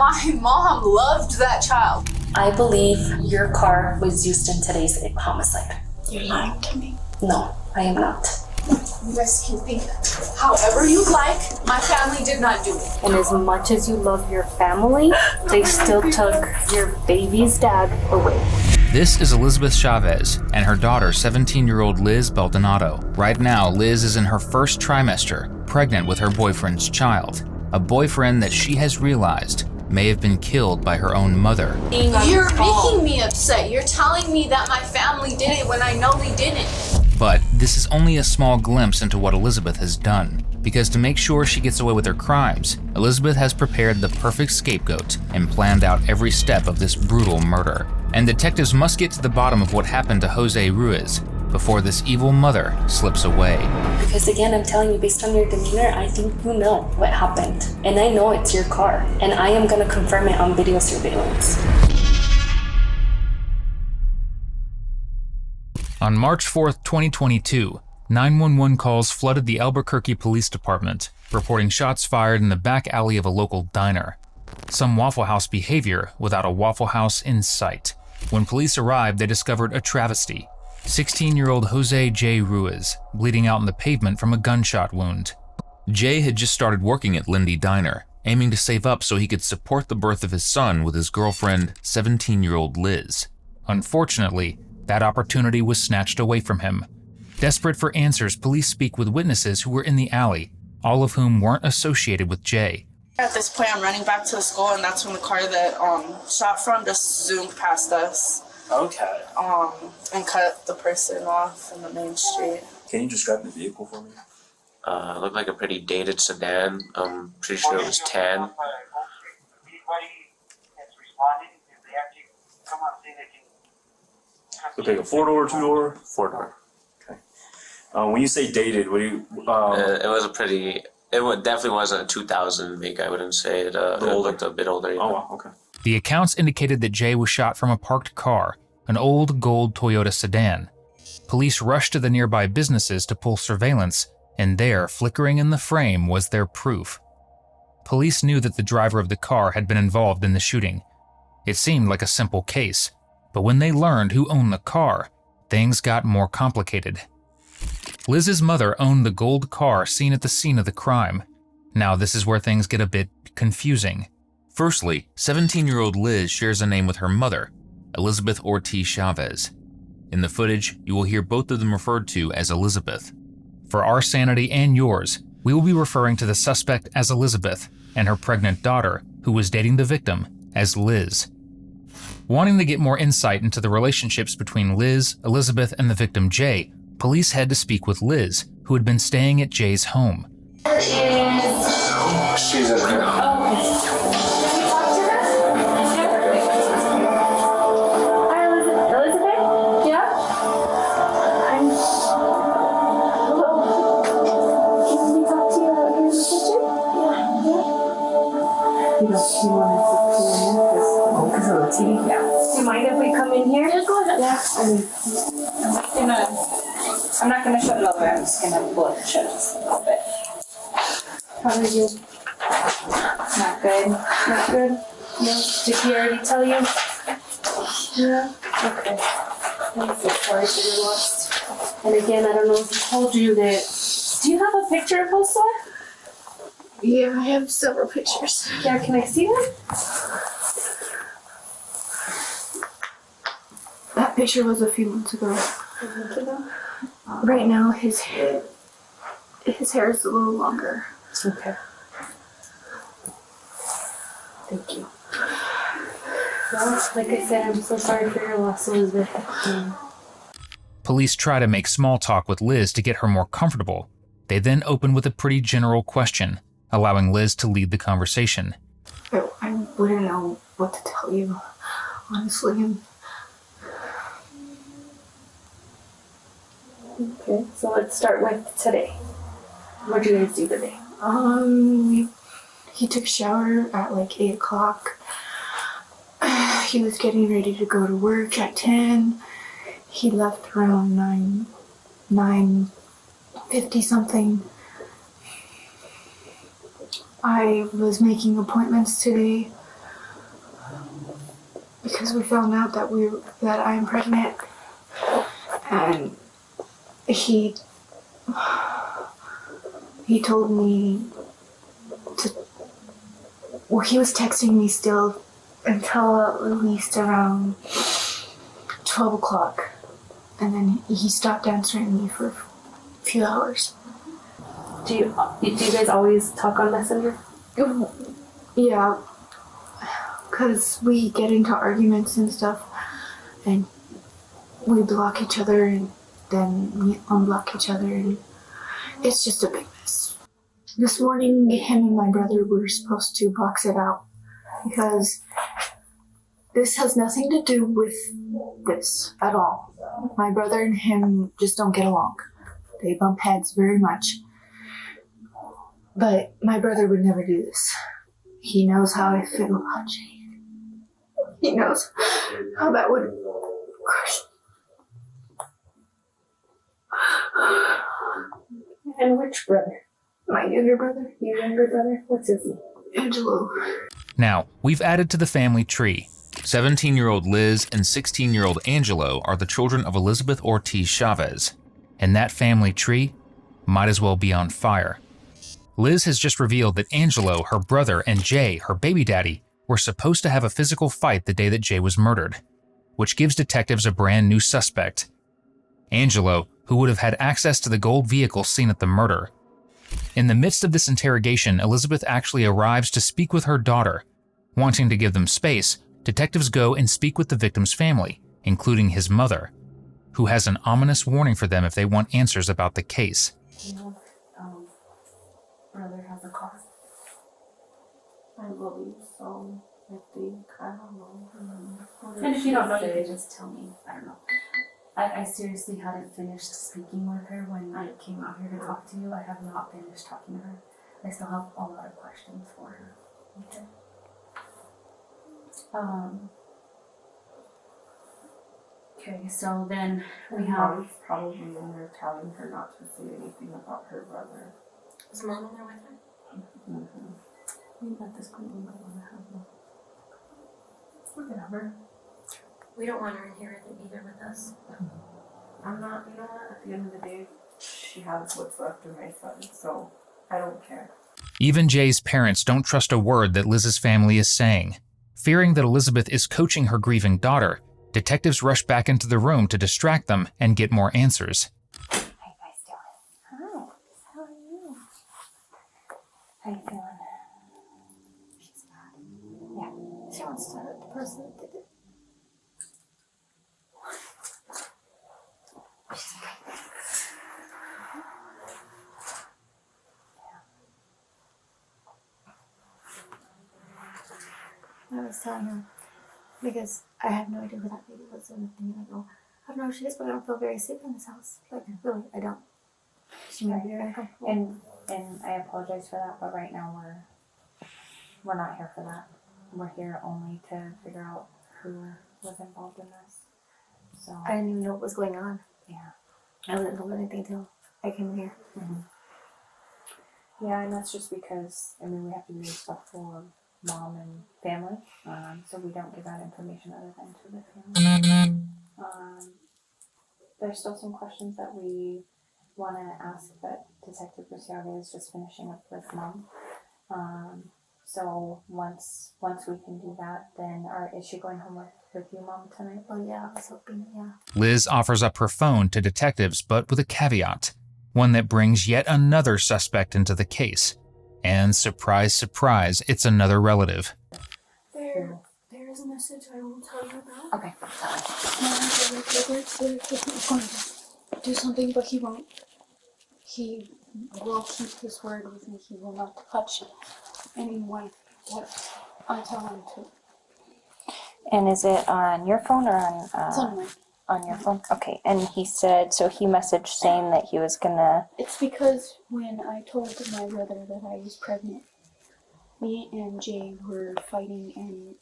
My mom loved that child. I believe your car was used in today's homicide. You're lying to me. No, I am not. You guys can think however you like. My family did not do it. And as much as you love your family, they still took your baby's dad away. This is Elizabeth Chavez and her daughter, 17-year-old Liz Baldonado. Right now, Liz is in her first trimester, pregnant with her boyfriend's child. A boyfriend that she has realized may have been killed by her own mother. You're making me upset. You're telling me that my family did it when I know they didn't. But this is only a small glimpse into what Elizabeth has done. Because to make sure she gets away with her crimes, Elizabeth has prepared the perfect scapegoat and planned out every step of this brutal murder. And detectives must get to the bottom of what happened to Jose Ruiz before this evil mother slips away. Because again, I'm telling you, based on your demeanor, I think you know what happened. And I know it's your car. And I am gonna confirm it on video surveillance. On March 4th, 2022, 911 calls flooded the Albuquerque Police Department, reporting shots fired in the back alley of a local diner. Some Waffle House behavior without a Waffle House in sight. When police arrived, they discovered a travesty. 16-year-old Jose J. Ruiz, bleeding out on the pavement from a gunshot wound. Jay had just started working at Lindy Diner, aiming to save up so he could support the birth of his son with his girlfriend, 17-year-old Liz. Unfortunately, that opportunity was snatched away from him. Desperate for answers, police speak with witnesses who were in the alley, all of whom weren't associated with Jay. At this point, I'm running back to the school, and that's when the car that shot from just zoomed past us. Okay. And cut the person off in the main street. Can you describe the vehicle for me? It looked like a pretty dated sedan. I'm pretty sure it was tan. Looked like a 4-door, 2-door? 4-door. Okay. When you say dated, what do you... It was a pretty... definitely wasn't a 2000 make, I wouldn't say. It looked a bit older. Oh, wow, okay. The accounts indicated that Jay was shot from a parked car, an old gold Toyota sedan. Police rushed to the nearby businesses to pull surveillance, and there, flickering in the frame, was their proof. Police knew that the driver of the car had been involved in the shooting. It seemed like a simple case, but when they learned who owned the car, things got more complicated. Liz's mother owned the gold car seen at the scene of the crime. Now this is where things get a bit confusing. Firstly, 17-year-old Liz shares a name with her mother, Elizabeth Ortiz Chavez. In the footage, you will hear both of them referred to as Elizabeth. For our sanity and yours, we will be referring to the suspect as Elizabeth and her pregnant daughter, who was dating the victim, as Liz. Wanting to get more insight into the relationships between Liz, Elizabeth, and the victim Jay, police had to speak with Liz, who had been staying at Jay's home. She's in there. Do you mind if we come in here? Yeah, go ahead. Yeah. I'm not gonna shut it all the way. I'm just gonna pull it shut just a little bit. How are you? Not good. Not good. No. Did he already tell you? Yeah. Okay. I'm so sorry for your loss. And again, I don't know if he told you that. Do you have a picture of Josue? Yeah, I have several pictures. Yeah, can I see them? That picture was a few months ago. Right now, his hair is a little longer. Okay. Thank you. Well, like I said, I'm so sorry for your loss, Elizabeth. Police try to make small talk with Liz to get her more comfortable. They then open with a pretty general question, allowing Liz to lead the conversation. I wouldn't know what to tell you, honestly. Okay, so let's start with today. What did you guys do today? He took a shower at like 8 o'clock. He was getting ready to go to work at 10. He left around 9:50 something. I was making appointments today. because we found out that I'm pregnant, and he told me to. Well, he was texting me still until at least around 12 o'clock, and then he stopped answering me for a few hours. Do you guys always talk on Messenger? Yeah, because we get into arguments and stuff, and we block each other, and then we unblock each other, and it's just a big mess. This morning, him and my brother were supposed to box it out, because this has nothing to do with this at all. My brother and him just don't get along. They bump heads very much. But my brother would never do this. He knows how I feel about Jay. He knows how that would crush me. And which brother? My younger brother. Your younger brother? What's his name? Angelo. Now, we've added to the family tree. 17-year-old Liz and 16-year-old Angelo are the children of Elizabeth Ortiz Chavez. And that family tree might as well be on fire. Liz has just revealed that Angelo, her brother, and Jay, her baby daddy, were supposed to have a physical fight the day that Jay was murdered, which gives detectives a brand new suspect. Angelo, who would have had access to the gold vehicle seen at the murder. In the midst of this interrogation, Elizabeth actually arrives to speak with her daughter. Wanting to give them space, detectives go and speak with the victim's family, including his mother, who has an ominous warning for them if they want answers about the case. Brother has a car. I believe so. I think. I don't know. And if you don't know, you can just tell me. I don't know. I seriously hadn't finished speaking with her when I came out here to talk to you. I have not finished talking to her. I still have a lot of questions for her. Okay. Okay, so then we have Probably in there telling her not to say anything about her brother. Is Mom in there with her? Mm-hmm. We let this go. We don't want to have no. Whatever. We don't want her in here either with us. I'm not, you know what, at the end of the day, she has what's left of my son, so I don't care. Even Jay's parents don't trust a word that Liz's family is saying. Fearing that Elizabeth is coaching her grieving daughter, detectives rush back into the room to distract them and get more answers. How you guys doing? Hi. How are you? How you feeling? She's mad. Yeah. She wants to hurt the person that did it. She's pregnant. I was telling her, because I have no idea who that baby was, and I go, I don't know who she is, but I don't feel very safe in this house. Like, really, I don't. She might be very uncomfortable. And I apologize for that, but right now we're not here for that. We're here only to figure out who was involved in this. So I didn't even know what was going on. yeah. I wasn't told anything till I came here. Mm-hmm. Yeah, and that's just because we have to be respectful of Mom and family, so we don't give out information other than to the family. There's still some questions that we want to ask, but Detective Bruciaga is just finishing up with Mom. So once we can do that, then is she going home with you, Mom, tonight? Oh yeah, I was hoping, yeah. Liz offers up her phone to detectives, but with a caveat, one that brings yet another suspect into the case. And surprise, surprise, it's another relative. There is a message I will tell you about. Okay. Gilbert's going to do something, but he won't. He will keep his word with me. He will not touch anyone what I tell him to. And is it on your phone or on? It's on mine. On your phone? Okay. And he said, so he messaged saying that he was gonna... It's because when I told my brother that I was pregnant, me and Jay were fighting and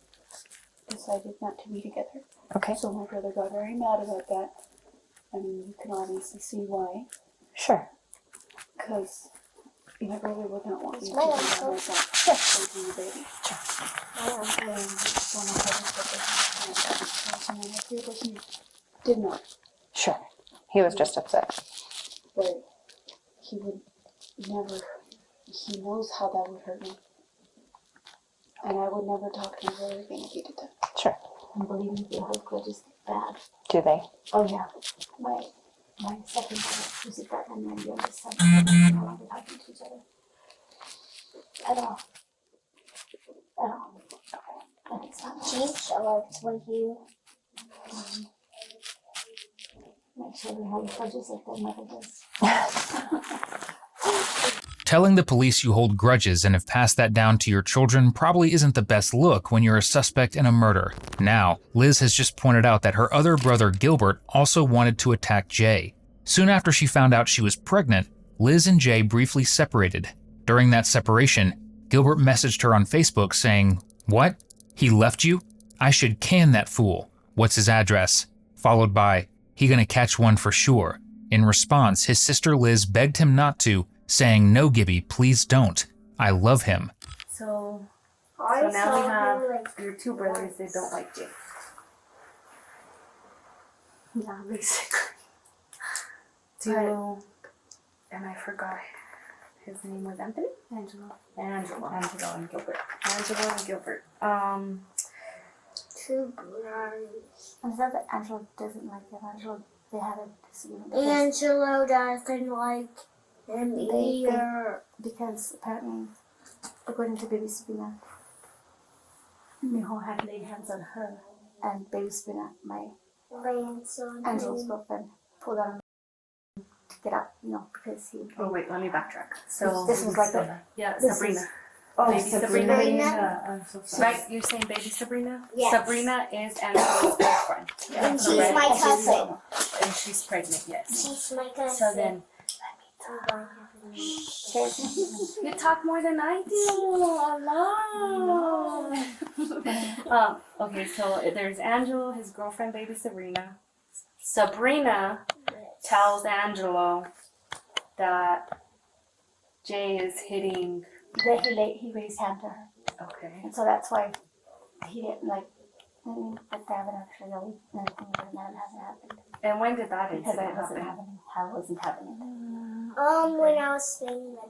decided not to be together. Okay. So my brother got very mad about that. I mean, you can obviously see why. Sure. Because my brother would not want me to be Smile, like that. Sure. Holding the baby. I am. And so my brother said that he was did not. Sure. He was just upset. But he would never, he knows how that would hurt me. And I would never talk to him ever again if he did that. Sure. And believe me, they hold grudges bad. Do they? Oh yeah. My second brother, who's a brother, and my youngest son, they're no longer talking to each other. At all. At all. And it's not Change or when you my children hold grudges like their mother does. Telling the police you hold grudges and have passed that down to your children probably isn't the best look when you're a suspect in a murder. Now, Liz has just pointed out that her other brother Gilbert also wanted to attack Jay. Soon after she found out she was pregnant, Liz and Jay briefly separated. During that separation, Gilbert messaged her on Facebook saying, "What? He left you? I should can that fool. What's his address?" Followed by, "He gonna catch one for sure." In response, his sister Liz begged him not to, saying, "No, Gibby, please don't. I love him." So I now we saw have her, like, your two brothers, they don't like Jay. Yeah, basically. And I forgot, his name was Anthony? Angelo. Angelo and Gilbert. Angelo and Gilbert. two brothers. And so that Angelo doesn't like him. Angelo, they had a disagreement. Angelo doesn't like him either. Because apparently, according to Baby Sabina, Mijo had laid hands on her, and Baby Sabina, my Angelo's girlfriend, pulled on him to get out, because he. Oh wait, let me backtrack. So this was like Sabrina. Baby Sabrina. I'm so sorry. Right, you're saying Baby Sabrina? Yes. Sabrina is Angelo's girlfriend. And she's my cousin. And she's pregnant, yes. She's my cousin. So then, you talk more than I do. A lot. Okay, so there's Angelo, his girlfriend, Baby Sabrina. Sabrina tells Angelo that Jay is hitting. He raised hand to her. Okay. And so that's why he didn't like. But they haven't actually really anything but that hasn't happened. And when did that Because incident I wasn't happen? happening. I wasn't happening. When I was staying there.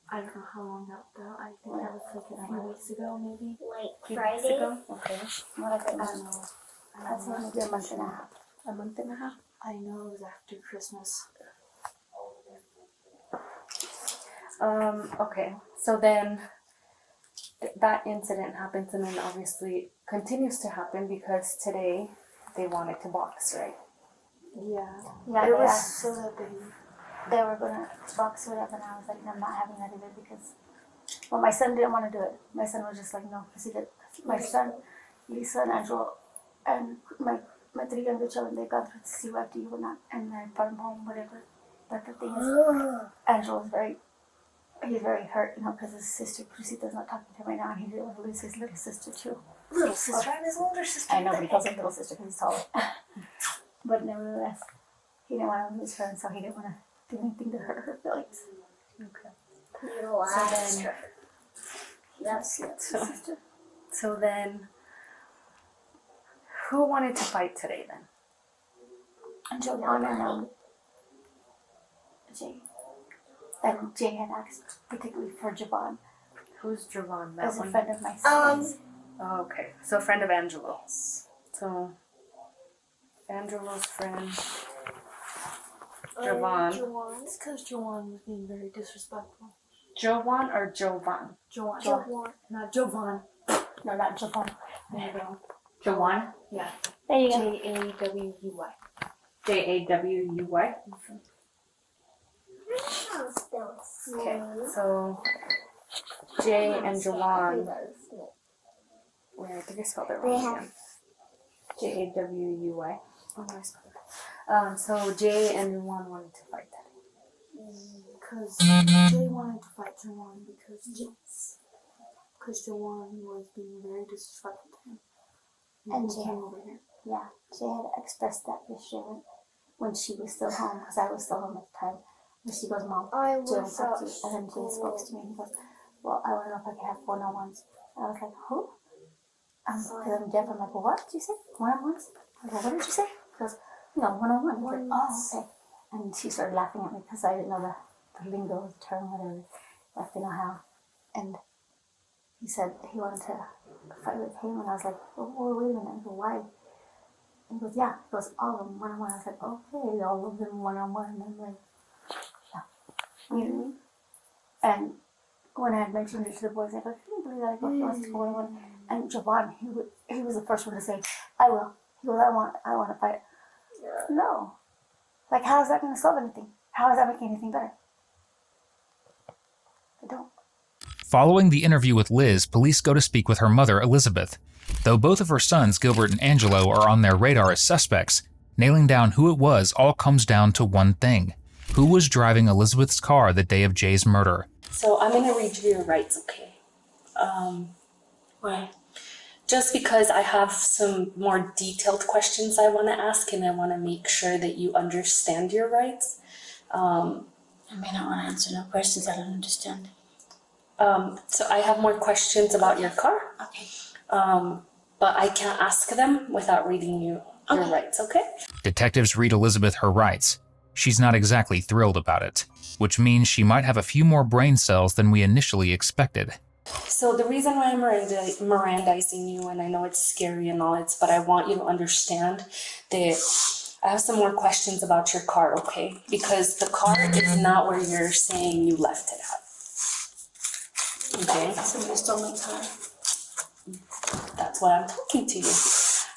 I don't know how long that though. I think that was like a few weeks ago, maybe. Like Friday. Okay. More like I don't know. I'd say maybe a month and a half. A month and a half. I know it was after Christmas. Okay. So then that incident happens, and then obviously continues to happen because today they wanted to box, right? Yeah. Yeah, it was so that they were gonna box or whatever, and I was like, I'm not having that either because, well, my son didn't want to do it. My son was just like, no, because my son, Lisa and Angelo, and my three younger children, they got through to see what you would not, and I brought him home, whatever. But the thing is, Angelo is he's very hurt, because his sister, Crucita's not talking to him right now, and he didn't want to lose his little sister too. Little sister and his older sister. I know, but he calls her little sister because he's taller. But nevertheless, he didn't want to lose her, and so he didn't want to do anything to hurt her feelings. Okay. So then, Yes, sister. So then, who wanted to fight today then? And Joanna and Jay. And Jay had asked particularly for Javon Who's Javon? That as a one? friend of my son's. Oh, okay. So a friend of Angelo's. So Angelo's friend Javon. It's because Joanne was being very disrespectful. Jovan or Jovan? Joanne. Not Jovan. No, not Javon. There you go. Jovan? Yeah. there you go. Jawuy. Jawuy? Okay. So Jay and Jovan. Wait, I think I spelled it wrong again. Jawuy. Oh, I spelled it. So Jay and Jovan wanted to fight that. Because Jay wanted to fight Joanne because Joanne was being very disrespectful to him. And Jay came over here. Yeah, Jay had expressed that yesterday when she was still home, because I was still home at the time. And she goes, Mom, I Jay was talked to you. And then Jay spoke to me and he goes, well, I want to know if I can have one-on-ones. And I was like, who? Because I'm deaf. I'm like, well, what did you say? One-on-ones? I go, what did you say? He goes, no, 101. I was like, oh, okay. And she started laughing at me because I didn't know the lingo, the term, whatever. Like, they know how. And he said he wanted to fight with him, and I was like, oh, wait a minute. I go, why? And he goes, yeah. He goes, all of them, one-on-one. I was like, okay, all of them, one-on-one. And I'm like, yeah. You know what I mean? And when I had mentioned it to the boys, I go, I couldn't believe that. I go, he wants to go one-on-one. And Javon, he was the first one to say, I will. He goes, I want to fight. No. Like, how is that going to solve anything? How is that making anything better? I don't. Following the interview with Liz, police go to speak with her mother, Elizabeth. Though both of her sons, Gilbert and Angelo, are on their radar as suspects, nailing down who it was all comes down to one thing. Who was driving Elizabeth's car the day of Jay's murder? So I'm going to read you your rights, okay? Why? Just because I have some more detailed questions I want to ask, and I want to make sure that you understand your rights. I may not want to answer no questions I don't understand. So I have more questions about your car. Okay. But I can't ask them without reading you your rights, okay? Detectives read Elizabeth her rights. She's not exactly thrilled about it, which means she might have a few more brain cells than we initially expected. So the reason why I'm Mirandizing you, and I know it's scary and all, but I want you to understand that I have some more questions about your car, okay? Because the car is not where you're saying you left it at. Okay? Somebody stole my car. That's why I'm talking to you.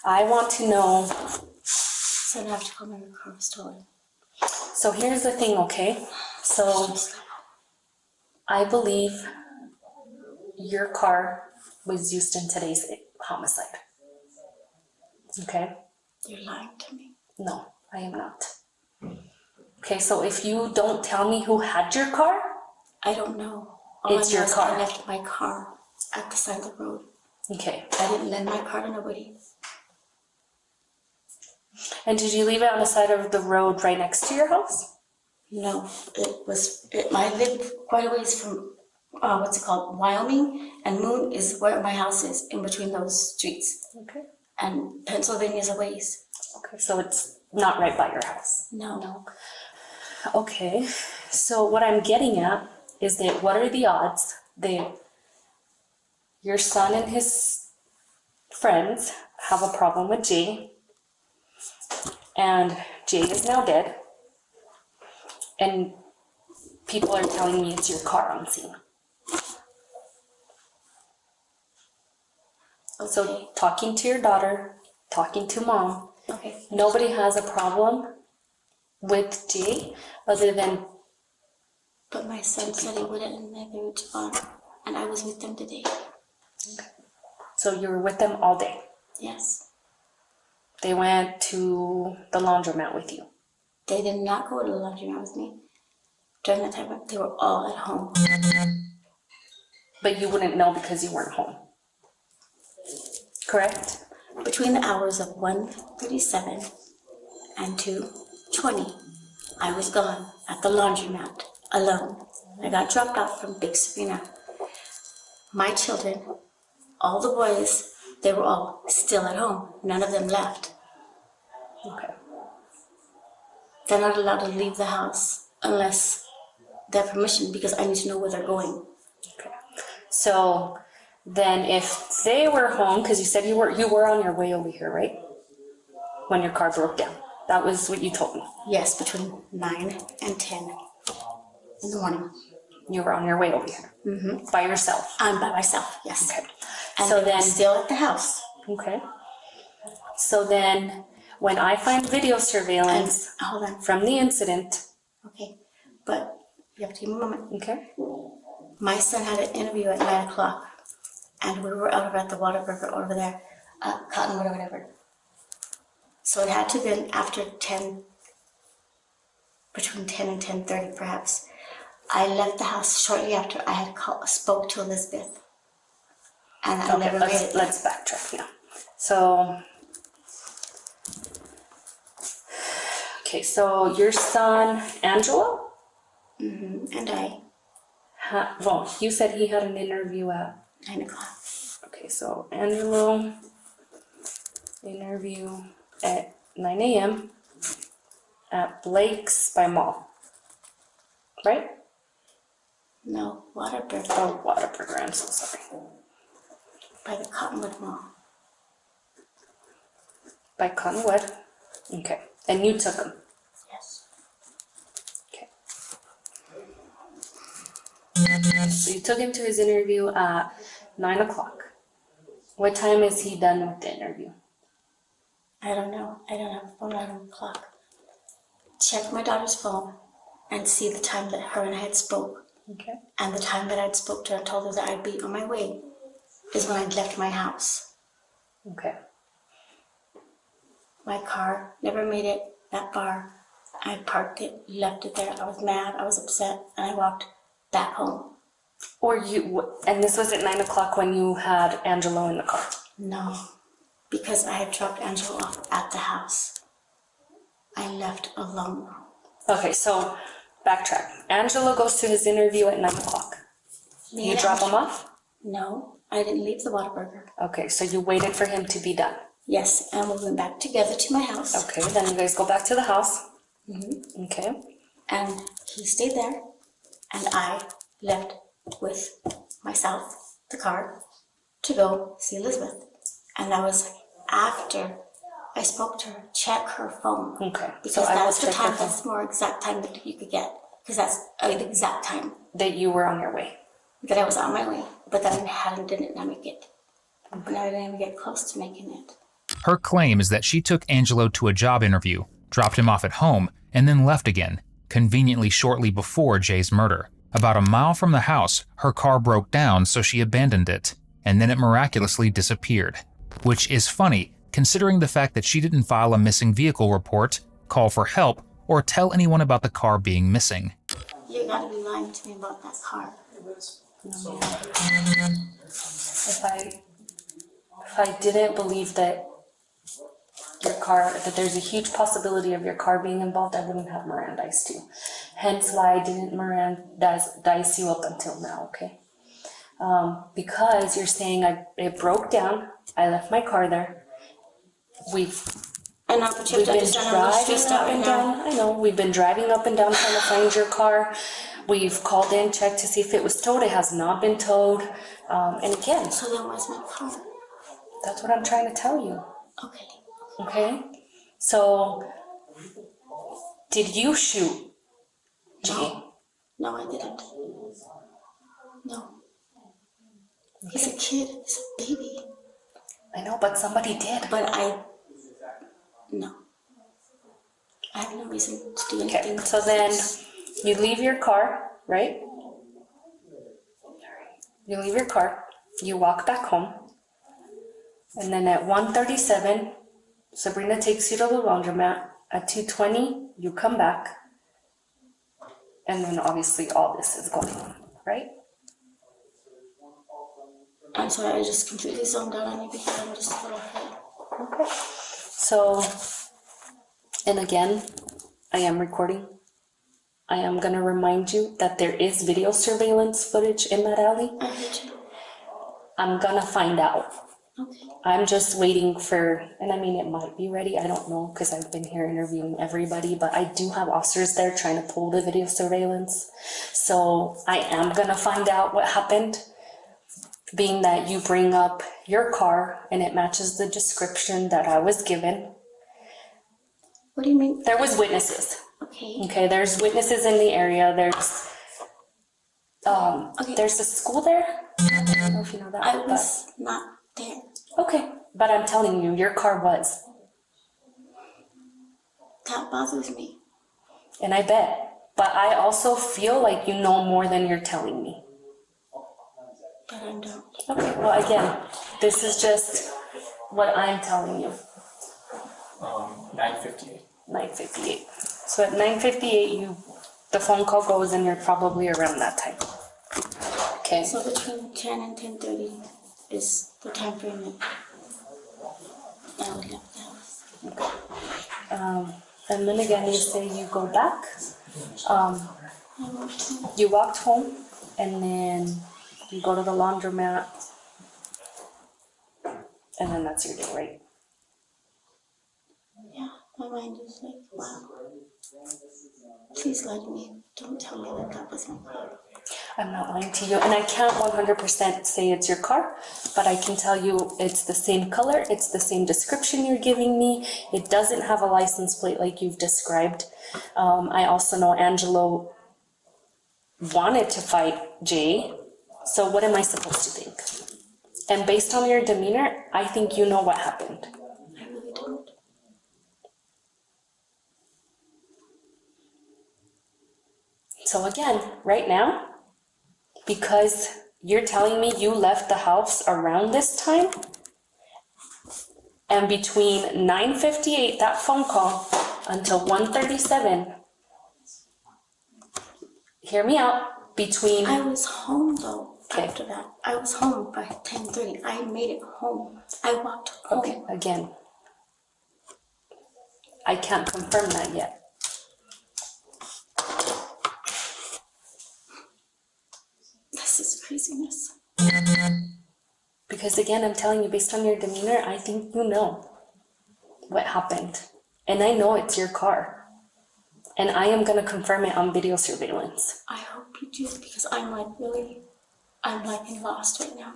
I want to know. So I have to call my car was stolen. So here's the thing, okay? So I believe your car was used in today's homicide. Okay? You're lying to me. No, I am not. Okay, so if you don't tell me who had your car, I don't know. It's your car. I left my car at the side of the road. Okay. I didn't lend my car to nobody. And did you leave it on the side of the road right next to your house? No, I live quite a ways from, Wyoming, and Moon is where my house is, in between those streets. Okay. And Pennsylvania's a ways. Okay, so it's not right by your house? No. Okay, so what I'm getting at is that what are the odds that your son and his friends have a problem with Jay, and Jay is now dead, and people are telling me it's your car on scene? Okay. So talking to your daughter, talking to mom, Okay. nobody has a problem with Jay other than. But my son said he wouldn't, and neither would Javon. And I was with them today. Okay. So you were with them all day? Yes. They went to the laundromat with you? They did not go to the laundromat with me. During that time, they were all at home. But you wouldn't know because you weren't home. Correct? Between the hours of 1:37 and 2:20, I was gone at the laundromat alone. I got dropped off from Big Sabina. My children, all the boys, they were all still at home. None of them left. Okay. They're not allowed to leave the house unless they have permission, because I need to know where they're going. Okay. So then if they were home, because you said you were on your way over here, right? When your car broke down. That was what you told me. Yes, between 9 and 10 in the morning. You were on your way over here. Mm-hmm. By yourself. I'm by myself, yes. Okay. And So they were then still at the house. Okay. So then when I find video surveillance Hold on. from the incident. Okay, but you have to give me a moment. Okay. My son had an interview at 9 o'clock, and we were over at the Whataburger over there, Cottonwood or whatever. So it had to have been after 10, between 10 and 10:30 perhaps. I left the house shortly after I had spoke to Elizabeth, and I never made it. Let's backtrack now. So, okay, so your son, Angelo? Mm-hmm. And I. Well, you said he had an interview at 9 o'clock. Okay, so Angelo, interview at 9 a.m. at Blake's by Mall, right? No, Waterbury, Oh, Whataburger, I'm so sorry. by the Cottonwood Mall. By Cottonwood? Okay, and you took him? Yes. Okay. So you took him to his interview at 9 o'clock. What time is he done with the interview? I don't know. I don't have a phone at 11 o'clock. Check my daughter's phone and see the time that her and I had spoke. Okay. And the time that I'd spoke to her and told her that I'd be on my way is when I'd left my house. Okay. My car never made it that far. I parked it, left it there. I was mad, I was upset, and I walked back home. And this was at 9 o'clock when you had Angelo in the car? No, because I had dropped Angelo off at the house. I left alone. Okay, so backtrack. Angelo goes to his interview at 9 o'clock. You drop him off? No, I didn't leave the Whataburger. Okay, so you waited for him to be done. Yes, and we went back together to my house. Okay, then you guys go back to the house. Mm-hmm. Okay. And he stayed there, and I left with myself, the car, to go see Elizabeth. And that was after I spoke to her, check her phone. Okay. Because that's the time, that's the more exact time that you could get. Because that's the exact time. That you were on your way. That I was on my way. But then I didn't make it. But I didn't even get close to making it. Her claim is that she took Angelo to a job interview, dropped him off at home, and then left again, conveniently shortly before Jay's murder. About a mile from the house, her car broke down, so she abandoned it, and then it miraculously disappeared. Which is funny, considering the fact that she didn't file a missing vehicle report, call for help, or tell anyone about the car being missing. You gotta be lying to me about that car. If I didn't believe that that there's a huge possibility of your car being involved, I wouldn't have Mirandized you. Hence why I didn't Mirandize you up until now, okay? Because you're saying it broke down, I left my car there. We've been driving up and down. I know, we've been driving up and down trying to find your car. We've called in, checked to see if it was towed. It has not been towed. And again. So then where's my car? That's what I'm trying to tell you. Okay. Okay? So, did you shoot Jay? No, I didn't. No. He's a kid. He's a baby. I know, but somebody did. But no. I have no reason to do anything. Okay, so then you leave your car, right? You leave your car, you walk back home, and then at 1:37, Sabrina takes you to the laundromat. At 2:20, you come back, and then obviously all this is going on, right? I'm sorry, I just completely zoned out on you because I'm just a little hurt. Okay. So, and again, I am recording. I am gonna remind you that there is video surveillance footage in that alley. I heard you. I'm gonna find out. Okay. I'm just waiting for, and I mean, it might be ready, I don't know, because I've been here interviewing everybody, but I do have officers there trying to pull the video surveillance. So I am gonna find out what happened, being that you bring up your car and it matches the description that I was given. What do you mean? There was witnesses. Okay. Okay, there's witnesses in the area. There's there's a school there. I don't know if you know that. I was not there. Okay, but I'm telling you, your car was. That bothers me. And I bet. But I also feel like you know more than you're telling me. But I don't. Okay, well again, this is just what I'm telling you. 9:58. 9:58. So at 9:58, the phone call goes and you're probably around that time. Okay. So between 10 and 10:30 is the time frame that I would leave the house. Okay. And then again, you say you go back. You walked home, and then you go to the laundromat, and then that's your day, right? my mind is like, wow. Please lie to me. Don't tell me that that was my car. I'm not lying to you, and I can't 100% say it's your car, but I can tell you it's the same color, it's the same description you're giving me. It doesn't have a license plate like you've described. I also know Angelo wanted to fight Jay, so what am I supposed to think? And based on your demeanor, I think you know what happened. I really don't. So again, right now, because you're telling me you left the house around this time, and between 9:58, that phone call, until 1:37, hear me out, between... I was home though. Okay. After that, I was home by 10:30. I made it home. I walked home. Okay, again, I can't confirm that yet. This is craziness. Because again, I'm telling you, based on your demeanor, I think you know what happened. And I know it's your car. And I am going to confirm it on video surveillance. I hope you do, because I'm like lost right now.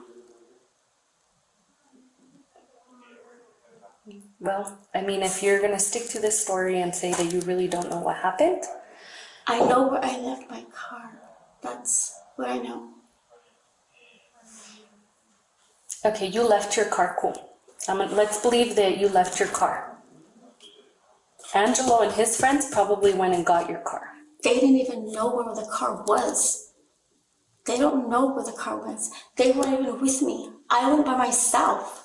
Well, I mean, if you're going to stick to this story and say that you really don't know what happened. I know where I left my car. That's what I know. Okay, you left your car, cool. Let's believe that you left your car. Angelo and his friends probably went and got your car. They didn't even know where the car was. They don't know where the car was. They weren't even with me. I went by myself.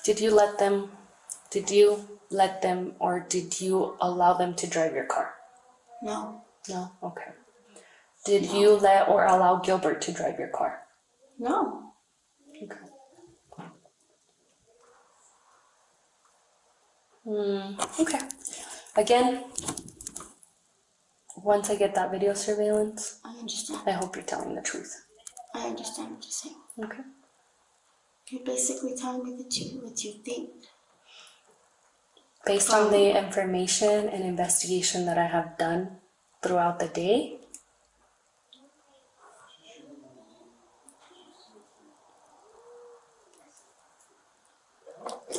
Did you let them, or did you allow them to drive your car? No. No? Okay. Did you let or allow Gilbert to drive your car? No. Okay. Okay. Again, once I get that video surveillance, I understand. I hope you're telling the truth. I understand what you're saying. Okay. You're basically telling me what you think. Based on the information and investigation that I have done throughout the day,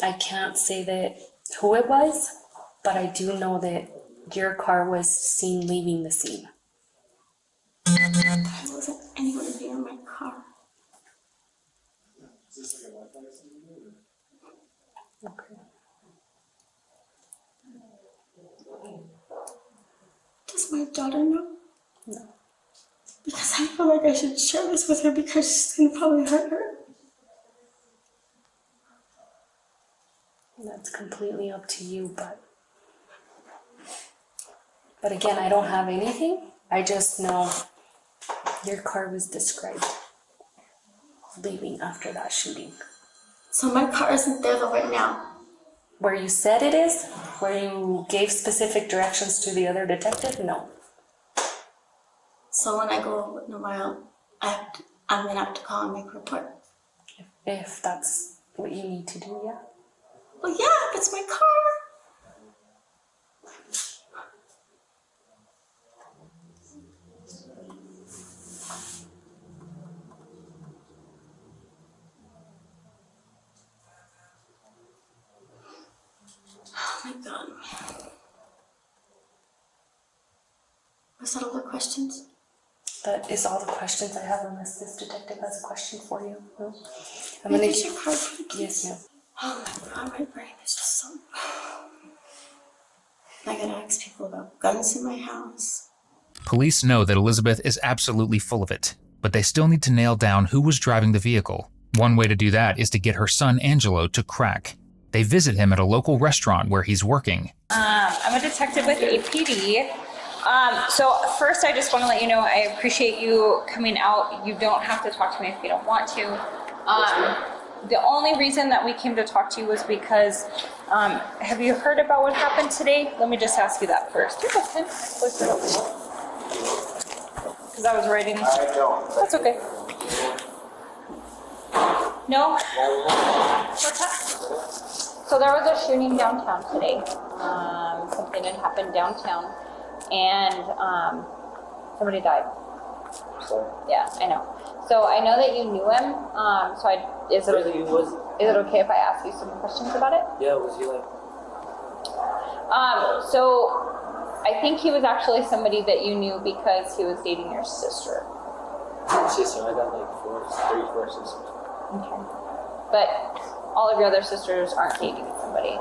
I can't say that who it was, but I do know that your car was seen leaving the scene. There wasn't anyone near my car. Okay. Does my daughter know? No. Because I feel like I should share this with her because she's gonna probably hurt her. That's completely up to you, but again, I don't have anything. I just know your car was described leaving after that shooting. So my car isn't there though right now. Where you said it is? Where you gave specific directions to the other detective? No. So when I go in a while, I'm gonna have to call and make a report. If that's what you need to do, yeah. Well, yeah, it's my car. Oh my God. Was that all the questions? That is all the questions I have, unless this detective has a question for you. No? I'm Wait, gonna is your car pretty? Yes, ma'am. Oh my God, my brain is just so... I gotta ask people about guns in my house. Police know that Elizabeth is absolutely full of it, but they still need to nail down who was driving the vehicle. One way to do that is to get her son Angelo to crack. They visit him at a local restaurant where he's working. I'm a detective with APD. So first I just want to let you know I appreciate you coming out. You don't have to talk to me if you don't want to. The only reason that we came to talk to you was because, have you heard about what happened today? Let me just ask you that first. Do you have a pen? Because I was writing. I don't. That's okay. No? What's that? So there was a shooting downtown today. Something had happened downtown, and somebody died. Sorry. Yeah, I know. So I know that you knew him. Is it okay if I ask you some questions about it? Yeah, was he like? So I think he was actually somebody that you knew because he was dating your sister. Sister, I got like four sisters. Okay. But all of your other sisters aren't dating somebody.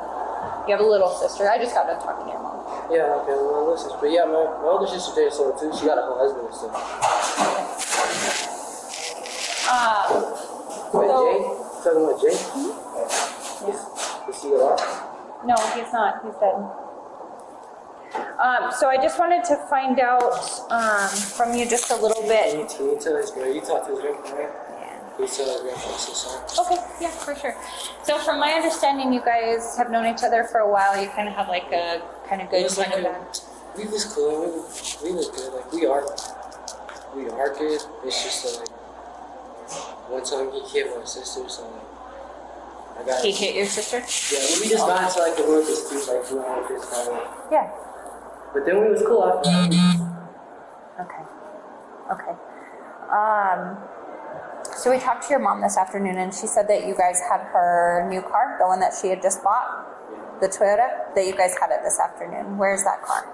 You have a little sister. I just got done talking to your mom. Yeah, okay, my little sister. But yeah, my older sister dated someone too. She got a whole husband and stuff. Wait, So- Jay? Talking about Jay? Yeah. Is he alive? No, he's not. He's dead. So I just wanted to find out from you just a little bit. Can you tell his grandpa? You talked to his grandpa, right? Can you tell his grandpa I'm so sorry? Okay, yeah, for sure. So from my understanding, you guys have known each other for a while. You kind of have like a kind of good It was kind like of bad. we was cool. We was good. Like we are good. It's just like one time he hit my sister, so like I got. He hit your sister? Yeah, we just got into like the word dispute, like doing all this kind of. Yeah. But then we was cool after that. Okay. Okay. So we talked to your mom this afternoon, and she said that you guys had her new car, the one that she had just bought, the Toyota, that you guys had it this afternoon. Where's that car?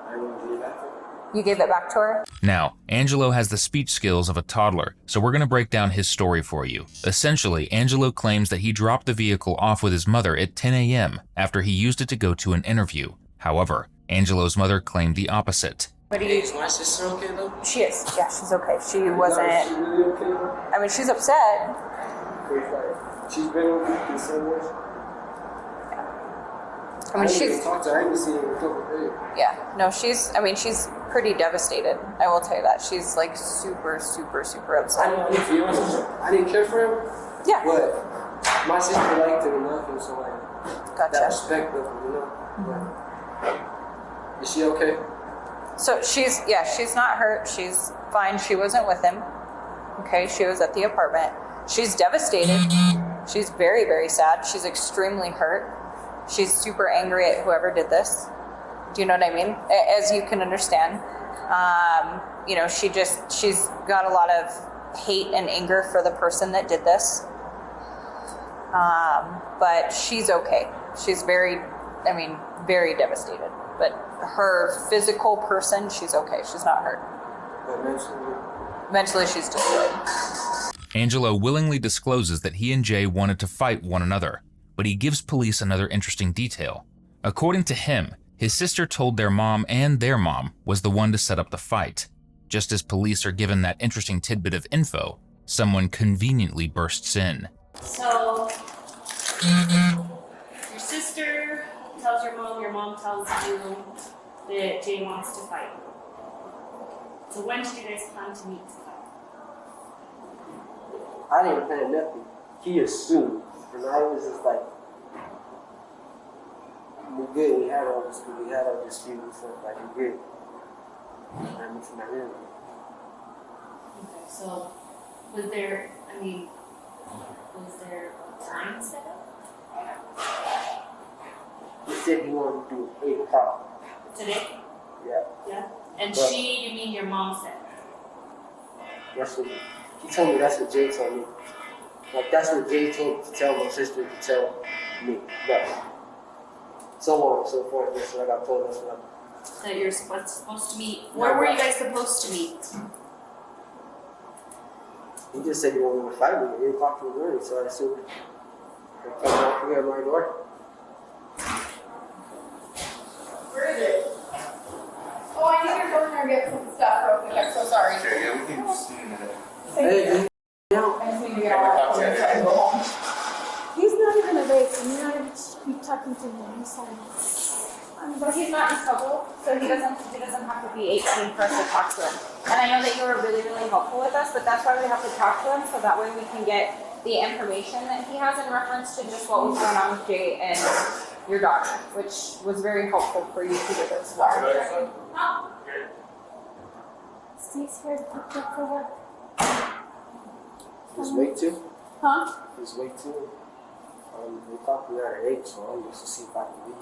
I didn't give it back to her. You gave it back to her? Now, Angelo has the speech skills of a toddler, so we're going to break down his story for you. Essentially, Angelo claims that he dropped the vehicle off with his mother at 10 a.m. after he used it to go to an interview. However, Angelo's mother claimed the opposite. Is my sister okay though? She is. Yeah, she's okay. She wasn't. Is she really okay though? I mean, she's upset. She's been with you the same way? I mean, she's. Talked to her. I didn't see her in a couple of days. Yeah. No, she's. I mean, she's pretty devastated. I will tell you that. She's like super, super, super upset. I didn't care for him. Yeah. But my sister liked him enough, and so like Gotcha. that respect of him, you know. But is she okay? So she's not hurt. She's fine. She wasn't with him. Okay, she was at the apartment. She's devastated. She's very, very sad. She's extremely hurt. She's super angry at whoever did this. Do you know what I mean? As you can understand. You know, she's got a lot of hate and anger for the person that did this. But she's okay. She's very devastated. But her physical person, she's okay. She's not hurt. But Mentally, she's destroyed. Angelo willingly discloses that he and Jay wanted to fight one another, but he gives police another interesting detail. According to him, his sister told their mom and their mom was the one to set up the fight. Just as police are given that interesting tidbit of info, someone conveniently bursts in. So, your sister tells your mom tells you that Jay wants to fight. So when did you guys plan to meet to fight? I didn't plan nothing. He assumed, and I was just like, we're good. We had all this, we had our dispute and stuff. Like we're good. I mean, my room. Okay, so was there a time set up? He said he wanted to do 8 o'clock. Today? Yeah. Yeah. And But you mean your mom said? that's what he told me. That's what Jay told me. Like that's what Jay told to tell my sister to tell me. But so on and so forth. That's what I got told. That's what That you're supposed to meet. Where were you guys supposed to meet? he just said he wanted to fight me at 8 o'clock in the morning. So I assumed I came out here at my door. Where is it? Oh, I need to go in there and get some stuff real quick. I'm so sorry. Okay, yeah, we can just see in a minute. Hey, I just need to get all that stuff so I can go home. He's not even awake, and you're not even keep talking to him. I'm sorry. But he's not in trouble, so he doesn't have to be 18 for us to talk to him. And I know that you were really, really helpful with us, but that's why we have to talk to him, so that way we can get the information that he has in reference to just what was going on with Jay and your daughter, which was very helpful for you to get as well. Steve's here to pick you up for work. His weight too? Huh? His weight too? We thought we were at 8, so I'm just to see if I can leave.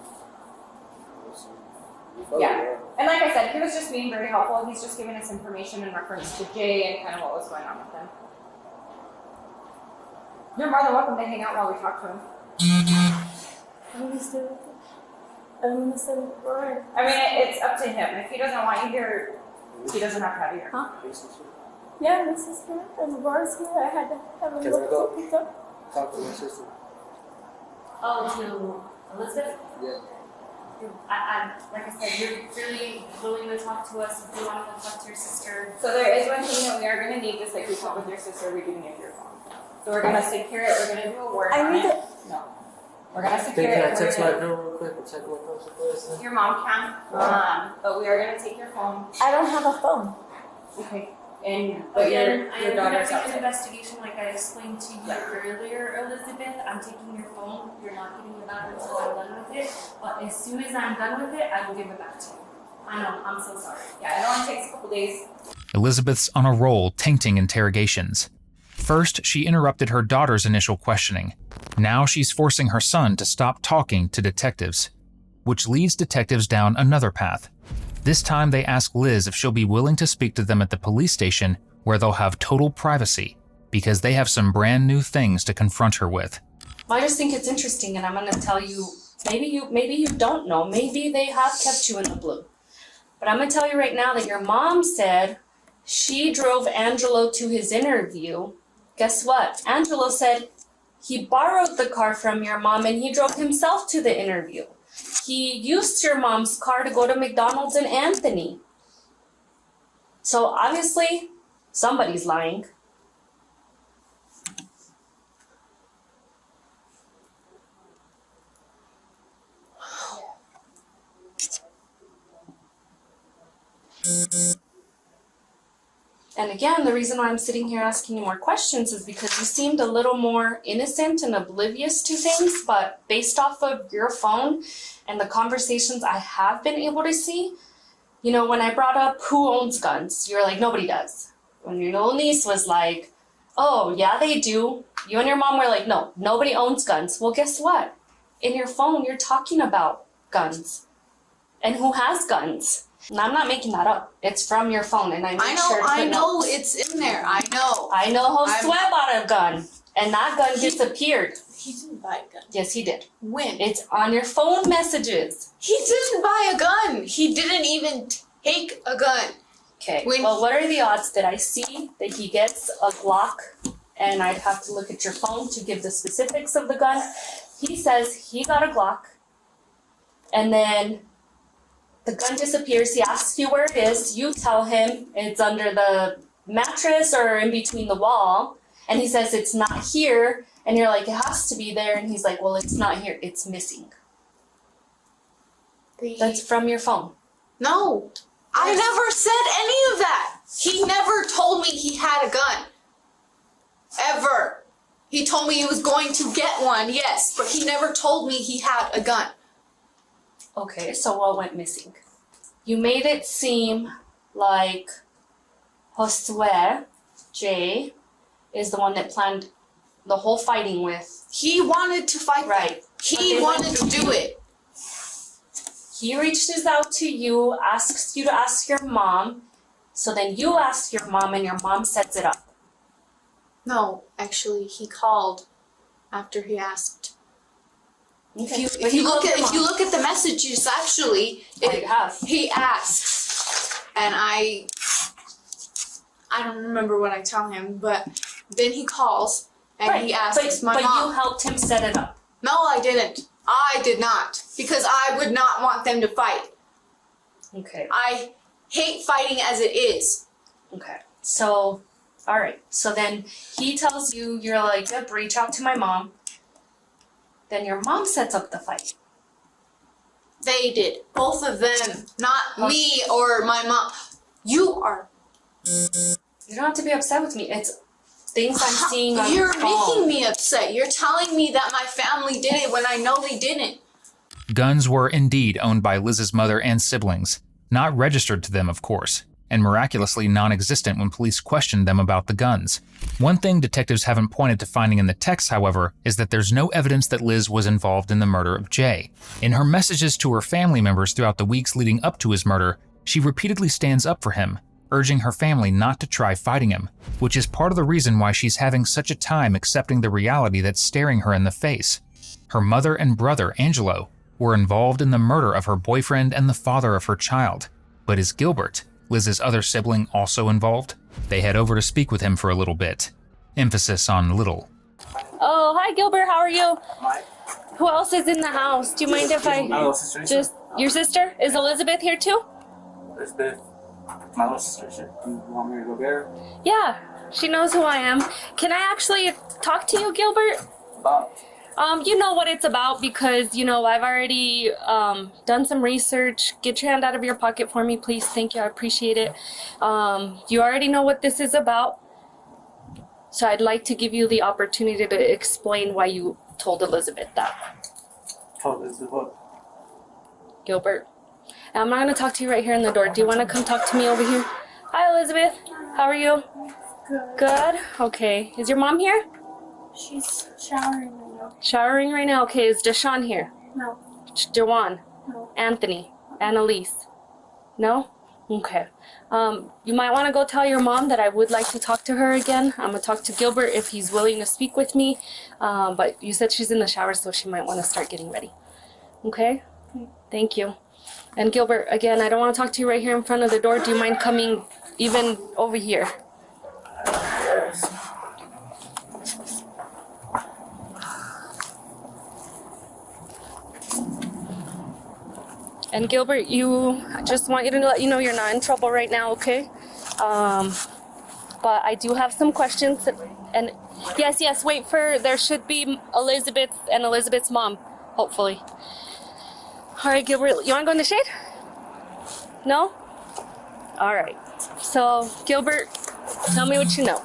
Yeah. And like I said, he was just being very helpful. He's just giving us information in reference to Jay and kind of what was going on with him. You're more than welcome to hang out while we talk to him. I'm gonna stay with him. I'm gonna stay with Brian. I mean, it's up to him. If he doesn't want you here, he doesn't have to have you here. Huh? Yeah, my sister and Laura's here. I had to have a Can I go pick up. talk to my sister? Oh, to Elizabeth? Yeah. Like I said, you're really willing to talk to us if you want to talk to your sister. So there is one thing that we are going to need, just like we talked with your sister, we do need your phone. So we're going to secure it. We're going to do a word on it. No. We're going to secure it. Can I text my girl real quick and check my phone first? Your mom can, but we are going to take your phone. I don't have a phone. Okay. But Again, your daughter's I'm outside. an investigation like I explained to you earlier, Elizabeth. I'm taking your phone. You're not getting it back until I'm done with it. But as soon as I'm done with it, I will give it back to you. I know, I'm so sorry. Yeah, it only takes a couple days. Elizabeth's on a roll tainting interrogations. First, she interrupted her daughter's initial questioning. Now she's forcing her son to stop talking to detectives, which leads detectives down another path. This time they ask Liz if she'll be willing to speak to them at the police station where they'll have total privacy because they have some brand new things to confront her with. I just think it's interesting, and I'm going to tell you, maybe you don't know. Maybe they have kept you in the blue. But I'm going to tell you right now that your mom said she drove Angelo to his interview. Guess what? Angelo said he borrowed the car from your mom and he drove himself to the interview. He used your mom's car to go to McDonald's and Anthony. So obviously, somebody's lying. And again, the reason why I'm sitting here asking you more questions is because you seemed a little more innocent and oblivious to things, but based off of your phone and the conversations I have been able to see, you know, when I brought up who owns guns, you're like, nobody does. When your little niece was like, oh, yeah, they do. You and your mom were like, no, nobody owns guns. Well, guess what? In your phone, you're talking about guns and who has guns. And I'm not making that up. It's from your phone, and I know It's in there. I know. I know Josue bought a gun, and that gun disappeared. He didn't buy a gun. Yes, he did. When? It's on your phone messages. He didn't buy a gun. He didn't even take a gun. Okay. Well, what are the odds that I see that he gets a Glock, and I'd have to look at your phone to give the specifics of the gun. He says he got a Glock, and then the gun disappears. He asks you where it is. You tell him it's under the mattress or in between the wall. And he says it's not here. And you're like, it has to be there. And he's like, well, it's not here. It's missing. That's from your phone. No. I never said any of that. He never told me he had a gun. Ever. He told me he was going to get one, yes. But he never told me he had a gun. Okay, so what went missing? You made it seem like Josue, Jay, is the one that planned the whole fighting with. He wanted to fight. Right. He wanted to do it. He reaches out to you, asks you to ask your mom. So then you ask your mom and your mom sets it up. No, actually, he called after he asked. Okay. If you look at the messages, actually, he asks, and I don't remember what I tell him, but then he calls and he asks my mom. But you helped him set it up. No, I didn't. I did not, because I would not want them to fight. Okay. I hate fighting as it is. Okay. So, all right. So then he tells you, you're like, yep, reach out to my mom. Then your mom sets up the fight. They did. Both of them. Not me or my mom. You are. You don't have to be upset with me. It's things I'm seeing on You're the phone. making me upset. You're telling me that my family did it when I know they didn't. Guns were indeed owned by Liz's mother and siblings, not registered to them, of course. and miraculously non-existent when police questioned them about the guns. One thing detectives haven't pointed to finding in the text, however, is that there's no evidence that Liz was involved in the murder of Jay. In her messages to her family members throughout the weeks leading up to his murder, she repeatedly stands up for him, urging her family not to try fighting him, which is part of the reason why she's having such a time accepting the reality that's staring her in the face. Her mother and brother, Angelo, were involved in the murder of her boyfriend and the father of her child. But is Gilbert, Liz's other sibling, also involved? They head over to speak with him for a little bit. Emphasis on little. Oh, hi Gilbert, how are you? Who else is in the house? Do you mind if I just... Your sister? Is Elizabeth here too? Elizabeth, my little sister. Do you want me to go get her? Yeah, she knows who I am. Can I actually talk to you, Gilbert? You know what it's about because, you know, I've already done some research. Get your hand out of your pocket for me, please. Thank you, I appreciate it. You already know what this is about. So I'd like to give you the opportunity to explain why you told Elizabeth that. Told Elizabeth what? Gilbert, I'm not going to talk to you right here in the door. Do you want to come talk to me over here? Hi, Elizabeth. How are you? Good. Okay. Is your mom here? She's showering right now. Showering right now? Okay. Is Deshaun here? No. Jawan? No. Anthony? Annalise? No? Okay. You might want to go tell your mom that I would like to talk to her again. I'm going to talk to Gilbert if he's willing to speak with me. But you said she's in the shower, so she might want to start getting ready. Okay? Thank you. And Gilbert, again, I don't want to talk to you right here in front of the door. Do you mind coming even over here? And Gilbert, I just want you to let you know you're not in trouble right now, okay? But I do have some questions. And yes, wait there should be Elizabeth and Elizabeth's mom, hopefully. All right, Gilbert, you want to go in the shade? No? All right. So, Gilbert, tell me what you know.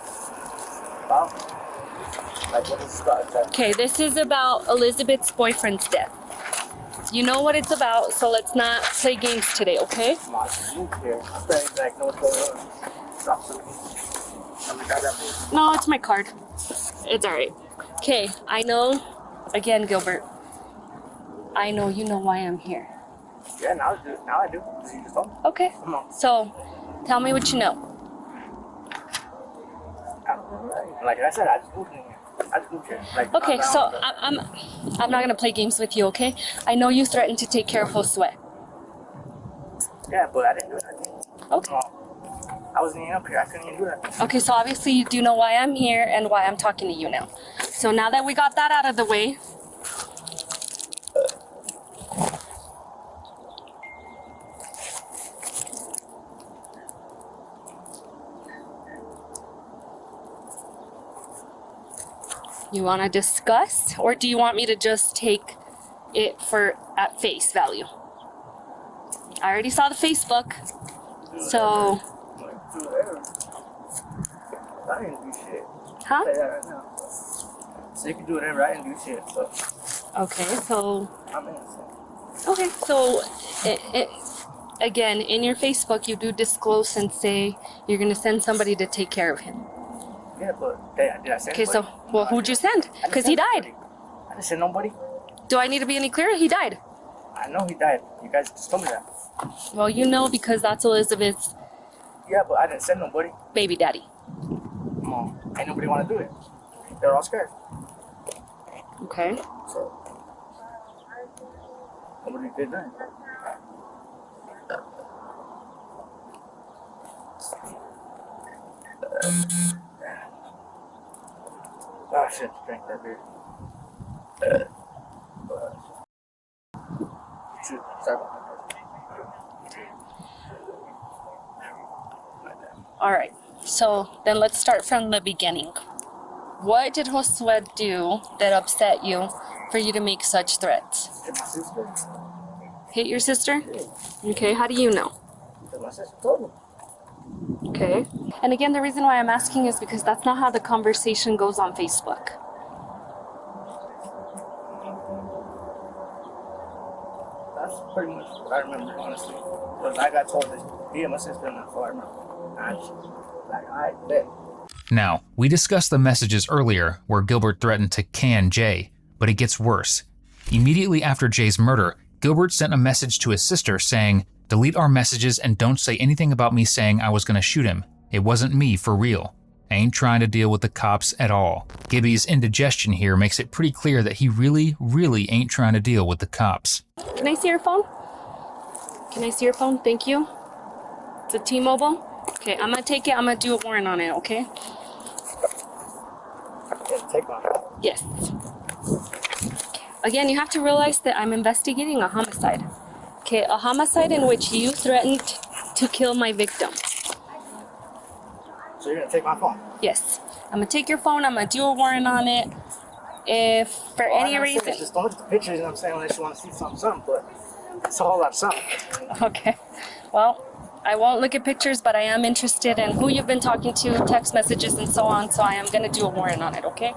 Okay, this is about Elizabeth's boyfriend's death. You know what it's about, so let's not play games today, okay? No, it's my card. It's all right. Okay, I know, again, Gilbert, I know you know why I'm here. Yeah, now I do. You just told me. Okay, so tell me what you know. Like I said, I just moved in here. Like, okay, so I'm not gonna play games with you, okay? I know you threatened to take care of Josue. Yeah, but I didn't do anything. Okay. I wasn't even up here. I couldn't even do that. Okay, so obviously you do know why I'm here and why I'm talking to you now. So now that we got that out of the way, you want to discuss, or do you want me to just take it at face value? I already saw the Facebook, so. I didn't do shit. Huh? Say that right now. So you can do whatever. I didn't do shit. So. Okay, so. I'm innocent. Okay, so again, in your Facebook, you do disclose and say you're gonna send somebody to take care of him. Yeah, but did I send okay, somebody? so, well, who'd you send? Because he died. I didn't send nobody. Do I need to be any clearer? He died. I know he died. You guys just told me that. Well, you know because that's Elizabeth's... Yeah, but I didn't send nobody. Baby daddy. Come on. Ain't nobody want to do it. They're all scared. Okay. So, nobody did that. Oh shit, drink that beer. Shoot, sorry about that. All right, so then let's start from the beginning. What did Josue do that upset you for you to make such threats? Hit my sister. Hit your sister? Okay, how do you know? Because my sister told me. Okay. And again, the reason why I'm asking is because that's not how the conversation goes on Facebook. That's pretty much what I remember, honestly. Because I got told that me and my sister and that's all I remember. I just, like, I bet. Now, we discussed the messages earlier where Gilbert threatened to can Jay, but it gets worse. Immediately after Jay's murder, Gilbert sent a message to his sister saying, "Delete our messages and don't say anything about me saying I was gonna shoot him. It wasn't me for real. I ain't trying to deal with the cops at all." Gibby's indigestion here makes it pretty clear that he really, really ain't trying to deal with the cops. Can I see your phone? Can I see your phone? Thank you. It's a T-Mobile. Okay, I'm gonna take it. I'm gonna do a warrant on it, okay? Yeah, take my phone. Yes. Again, you have to realize that I'm investigating a homicide. Okay, a homicide in which you threatened to kill my victim. So you're gonna take my phone? Yes. I'm gonna take your phone. I'm gonna do a warrant on it. If for any reason... Just don't look at the pictures, you know what I'm saying, unless you want to see something, but it's a whole lot of something. Okay. Well, I won't look at pictures, but I am interested in who you've been talking to, text messages, and so on, so I am gonna do a warrant on it, okay?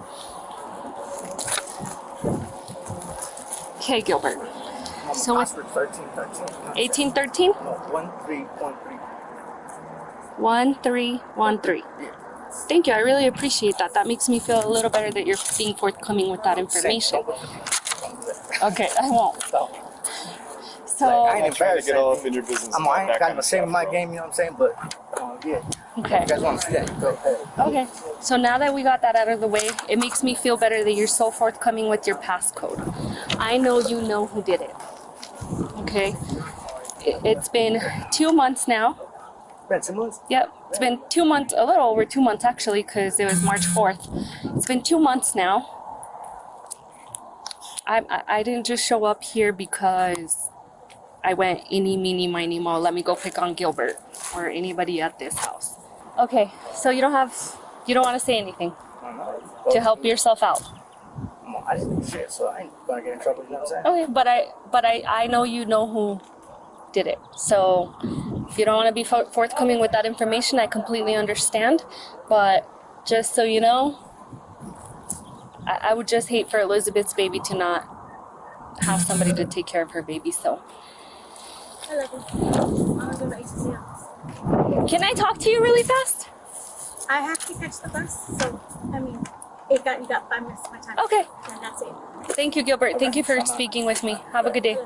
Okay, Gilbert. So it's 1813. 1813? No, 1313. 1313. Thank you. I really appreciate that. That makes me feel a little better that you're being forthcoming with that information. Okay, I won't. So I ain't embarrassed. Get all up in your business. I ain't got the same in my game, you know what I'm saying? But yeah. Okay. If you guys want to see that, go ahead. Okay. So now that we got that out of the way, it makes me feel better that you're so forthcoming with your passcode. I know you know who did it. Okay. It's been 2 months now. Been 2 months? Yep. It's been 2 months, a little over 2 months actually, because it was March 4th. It's been 2 months now. I didn't just show up here because I went eeny, meeny, miny, mo. Let me go pick on Gilbert or anybody at this house. Okay, so you don't want to say anything to help yourself out. I didn't do shit, so I ain't gonna get in trouble, you know what I'm saying? Okay, but I know you know who did it. So if you don't want to be forthcoming with that information, I completely understand. But just so you know, I would just hate for Elizabeth's baby to not have somebody to take care of her baby, so. I love you. I'm gonna go to ACC office. Can I talk to you really fast? I have to catch the bus, so, I mean, you got 5 minutes of my time. Okay. And that's it. Thank you, Gilbert. Okay. Thank you for speaking with me. Have a good day.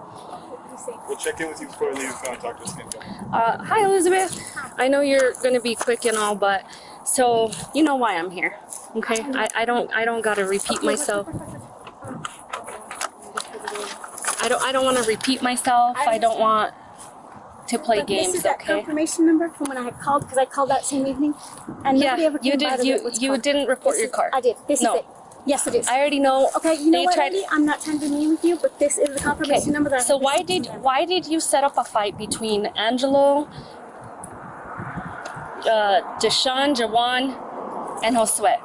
We'll check in with you before we leave and talk to us again. Hi, Elizabeth. I know you're gonna be quick and all, but so you know why I'm here, okay? I don't gotta repeat myself. I don't want to repeat myself. I don't want to play games. This is that okay? confirmation number from when I had called, because I called that same evening, and Yeah, nobody ever came you by did. to You didn't report your car. I did. This No. is it. Yes, it is. I already know. Okay, you know they what, tried- Andy? I'm not trying to be mean with you, but this is the confirmation number that I So have received. why did you set up a fight between Angelo, Deshaun, Jawan, and Josue?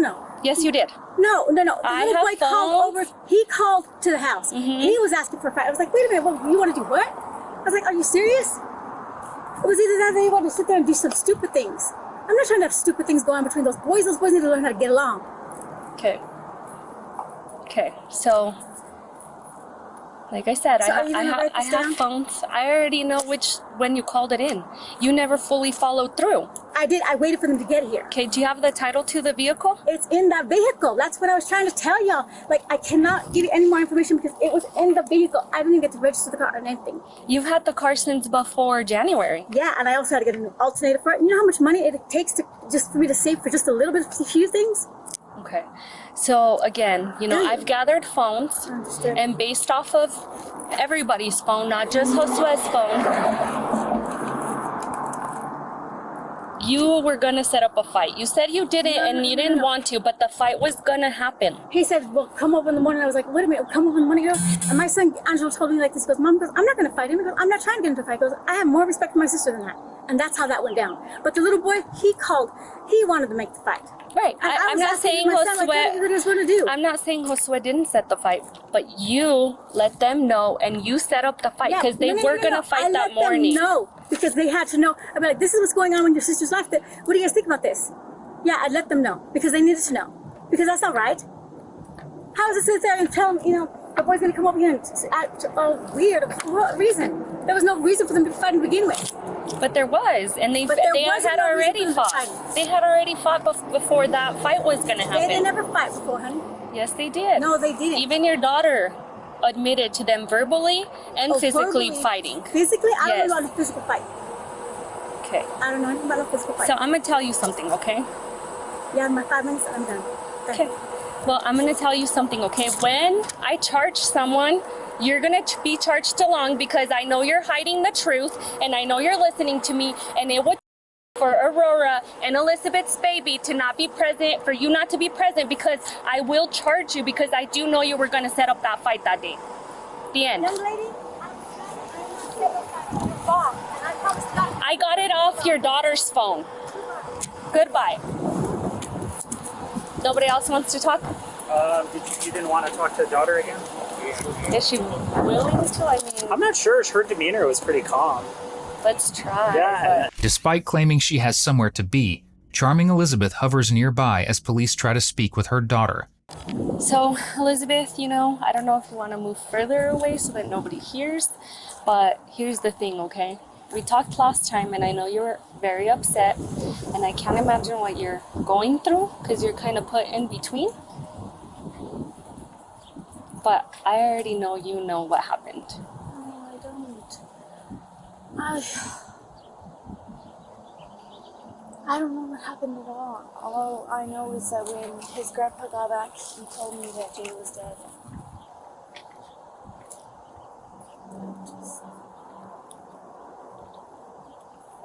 No. Yes, you did. No. The I little have boy called over. He called to the house. He was asking for a fight. I was like, wait a minute, you want to do what? I was like, are you serious? It was either that or they wanted to sit there and do some stupid things. I'm not trying to have stupid things go on between those boys. Those boys need to learn how to get along. Okay. So, like I said, So are you gonna write I this have down? phones. I already know when you called it in. You never fully followed through. I did. I waited for them to get here. Okay, do you have the title to the vehicle? It's in that vehicle. That's what I was trying to tell y'all. Like, I cannot give you any more information because it was in the vehicle. I didn't even get to register the car or anything. You've had the car since before January. Yeah, and I also had to get an alternator for it. You know how much money it takes just for me to save for just a little bit of a few things? Okay. So again, I've gathered phones, and based off of everybody's phone, not just Josue's phone, you were gonna set up a fight. You said you did it and you didn't want to, but the fight was gonna happen. He said, well, come over in the morning. I was like, wait a minute, come over in the morning, girl. And my son, Angelo, told me like this. He goes, Mom, I'm not gonna fight him. He goes, I'm not trying to get into a fight. He goes, I have more respect for my sister than that. And that's how that went down. But the little boy, he called. He wanted to make the fight. Right. I'm not saying Josue. I'm not saying Josue didn't set the fight, but you let them know and you set up the fight because they were gonna fight that morning. No, because they had to know. I'd be like, this is what's going on when your sister's left. What do you guys think about this? Yeah, I'd let them know because they needed to know. Because that's not right. How is it sit there and tell them, the boy's gonna come over here and act weird. For what reason? There was no reason for them to fight to begin with. But there was, and they had already fought. They had already fought before that fight was gonna happen. They never fight before, honey. Yes, they did. No, they didn't. Even your daughter admitted to them verbally and physically fighting. Physically? I don't know about a physical fight. Okay. I don't know anything about a physical fight. So I'm gonna tell you something, okay? Yeah, my 5 minutes, I'm done. Okay. Well, I'm gonna tell you something, okay? When I charge someone, you're gonna be charged along because I know you're hiding the truth and I know you're listening to me, and it would for Aurora and Elizabeth's baby to not be present, for you not to be present, because I will charge you because I do know you were gonna set up that fight that day. The end. Young lady, I got it off your daughter's phone. Goodbye. Nobody else wants to talk? You didn't want to talk to the daughter again? Is she willing to? I mean, I'm not sure. Her demeanor was pretty calm. Let's try. Yeah. Despite claiming she has somewhere to be, charming Elizabeth hovers nearby as police try to speak with her daughter. So, Elizabeth, I don't know if you want to move further away so that nobody hears, but here's the thing, okay? We talked last time and I know you were very upset, and I can't imagine what you're going through because you're kind of put in between. But I already know you know what happened. No, I don't. I don't know what happened at all. All I know is that when his grandpa got back, he told me that Jay was dead.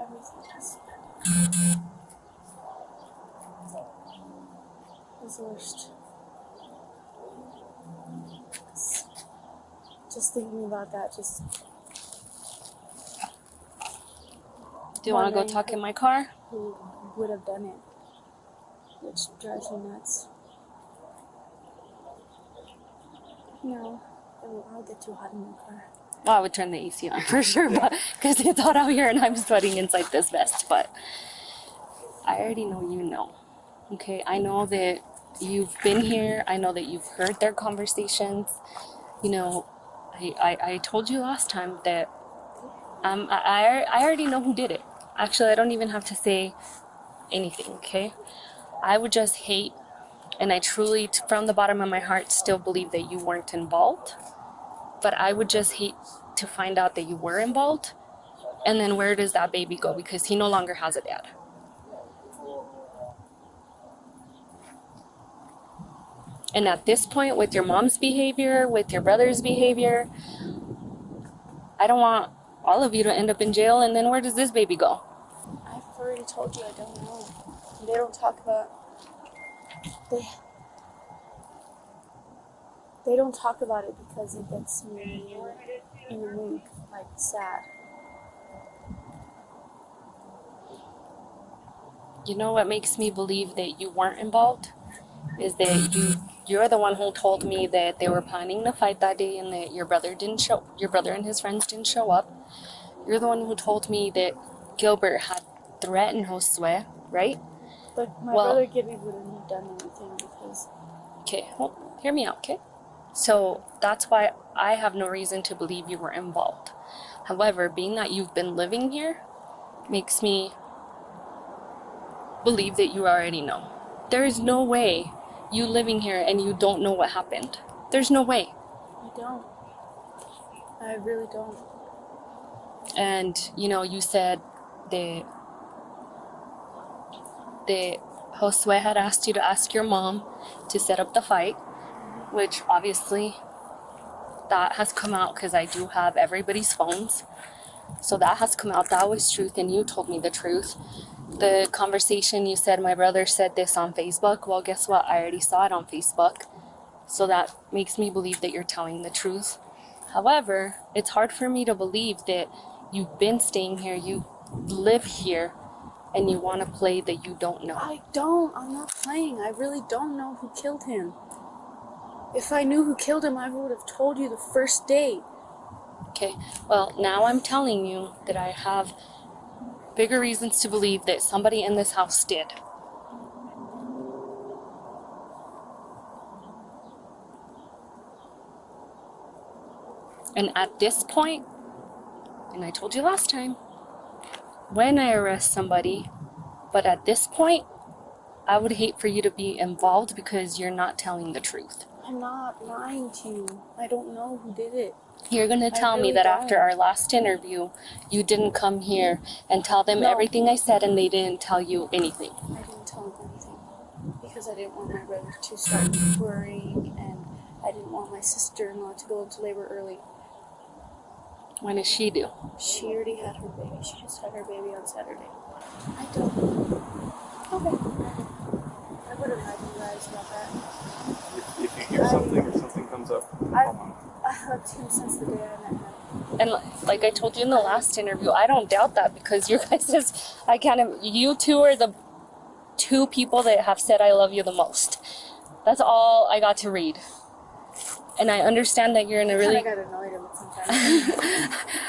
Everything was the worst. Just thinking about that, Do you want to go talk in my car? Who would have done it, which drives me nuts. No, I'll get too hot in my car. Well, I would turn the AC on for sure, but because it's hot out here and I'm sweating inside this vest. But I already know you know. Okay, I know that you've been here. I know that you've heard their conversations. I told you last time that I already know who did it. Actually, I don't even have to say anything, okay? I would just hate, and I truly, from the bottom of my heart, still believe that you weren't involved. But I would just hate to find out that you were involved, and then where does that baby go? Because he no longer has a dad. And at this point, with your mom's behavior, with your brother's behavior, I don't want all of you to end up in jail, and then where does this baby go? I've already told you I don't know. They don't talk about... They don't talk about it because it gets me in the mood, like, sad. You know what makes me believe that you weren't involved? Is that you're the one who told me that they were planning to fight that day and that your brother and his friends didn't show up. You're the one who told me that Gilbert had threatened Josue, right? But my brother Gibby wouldn't have done anything because... Okay, well, hear me out, okay? So that's why I have no reason to believe you were involved. However, being that you've been living here makes me believe that you already know. There is no way you living here and you don't know what happened. There's no way. I don't. I really don't. And, you said that Josue had asked you to ask your mom to set up the fight, which obviously that has come out because I do have everybody's phones. So that has come out. That was truth, and you told me the truth. The conversation, you said my brother said this on Facebook. Well, guess what? I already saw it on Facebook. So that makes me believe that you're telling the truth. However, it's hard for me to believe that you've been staying here, you live here, and you want to play that you don't know. I don't. I'm not playing. I really don't know who killed him. If I knew who killed him, I would have told you the first day. Okay, well, now I'm telling you that I have bigger reasons to believe that somebody in this house did. And at this point, and I told you last time, when I arrest somebody, but at this point, I would hate for you to be involved because you're not telling the truth. I'm not lying to you. I don't know who did it. You're gonna tell me that after our last interview, you didn't come here and tell them everything I said and they didn't tell you anything. I didn't tell them anything because I didn't want my brother to start worrying, and I didn't want my sister-in-law to go into labor early. When does she do? She already had her baby. She just had her baby on Saturday. I don't know. Okay. I would have lied to you guys about that. If you hear something or something comes up, I loved him since the day I met him. And like I told you in the last interview, I don't doubt that because you guys you two are the two people that have said I love you the most. That's all I got to read. And I understand that you're in a really... I got annoyed with sometimes.